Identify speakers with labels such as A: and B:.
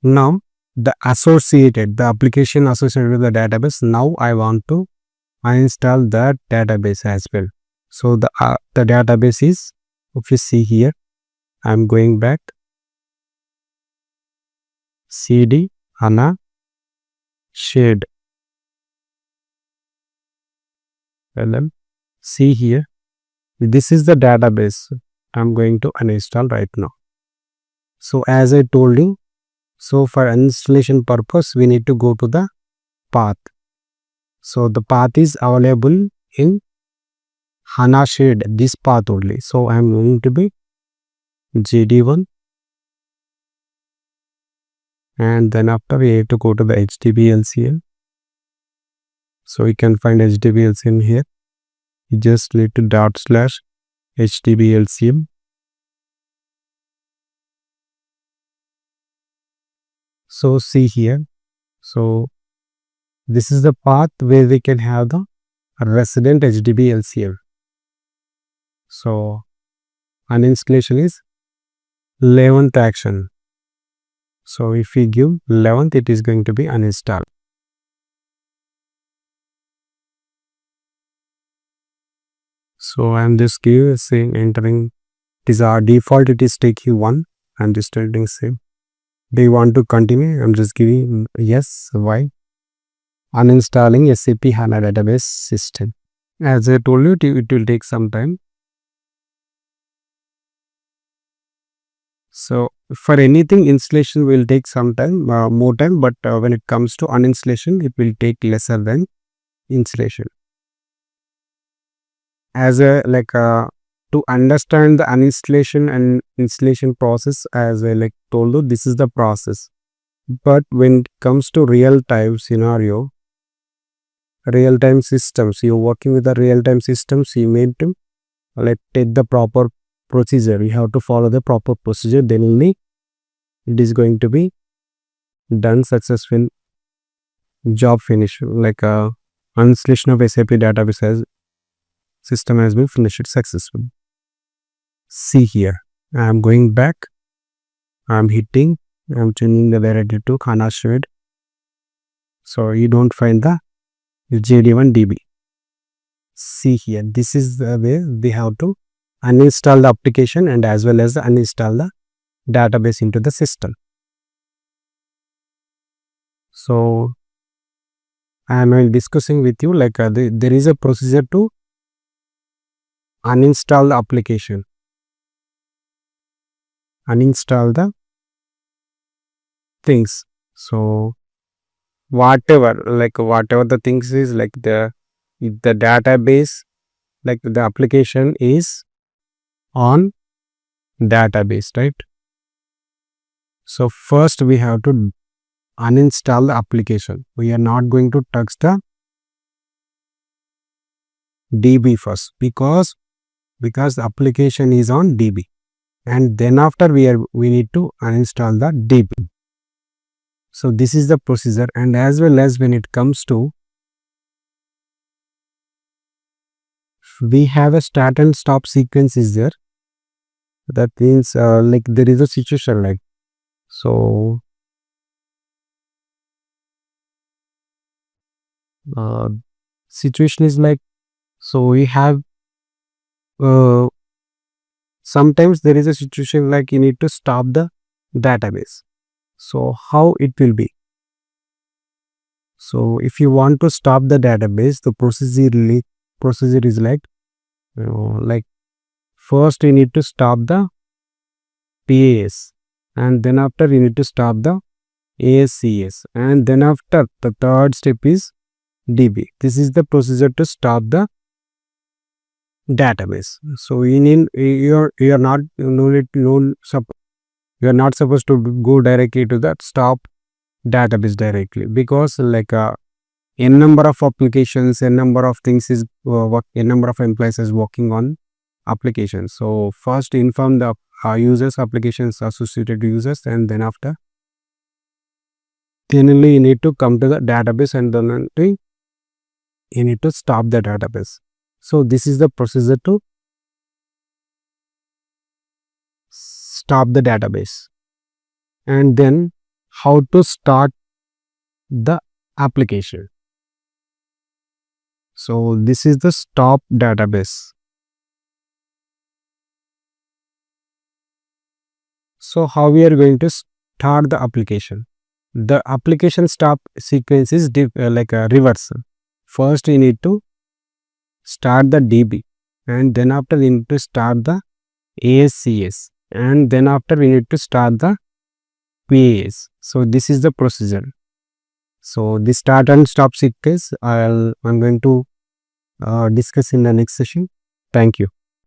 A: Now the application associated with the database, now I want to uninstall that database as well. So the database is, if you see here, I'm going back, cd HANA shared lm. See here, this is the database I'm going to uninstall right now. So as I told you, so for installation purpose we need to go to the path. So the path is available in HANA shared, this path only. So I am going to be JD1, and then after we have to go to the HDBLCM. So you can find HDBLCM here. You just need to /HDBLCM. So see here. So this is the path where we can have the resident HDBLCM. So uninstallation is 11th action. So if we give 11th, it is going to be uninstalled. So I am just saying entering, it is our default, it is taking 1. I am just telling same. Do you want to continue? I am just giving yes. Why? Uninstalling SAP HANA database system. As I told you, it will take some time. So for anything, installation will take some time, more time, but when it comes to uninstallation, it will take lesser than installation. As a to understand the uninstallation and installation process, as I told you, this is the process. But when it comes to real-time scenario, real-time systems, you're working with the real-time systems, you need to take the proper procedure. You have to follow the proper procedure, then only it is going to be done successful, job finish, uninstallation of SAP database system has been finished successfully. See here, I am going back, I am hitting, I am changing the variable to HANA shared. So you don't find the JD1 DB. See here, this is the way we have to uninstall the application and as well as uninstall the database into the system. So I am discussing with you there is a procedure to uninstall the application, uninstall the things. So whatever the things is the database, the application is on database, right? So first we have to uninstall the application. We are not going to touch the DB first because the application is on DB, and then after we need to uninstall the DB. So this is the procedure, and as well as when it comes to, we have a start and stop sequence is there. That means there is a situation so situation is so we have sometimes there is a situation you need to stop the database. So how it will be? So if you want to stop the database, the procedure is first you need to stop the PAS, and then after you need to stop the ASCS, and then after the third step is DB. This is the procedure to stop the database. So you are not supposed to go directly to that stop database directly, because n number of applications, n number of things is n number of employees is working on applications. So first inform the users, applications associated users, and then after only you need to come to the database, and then you need to stop the database. So this is the procedure to stop the database. And then how to start the application. So this is the stop database. So how we are going to start the application? The application stop sequence is like a reverse. First we need to start the DB, and then after we need to start the ASCS, and then after we need to start the QAS. So this is the procedure. So the start and stop sequence I'm going to discuss in the next session. Thank you.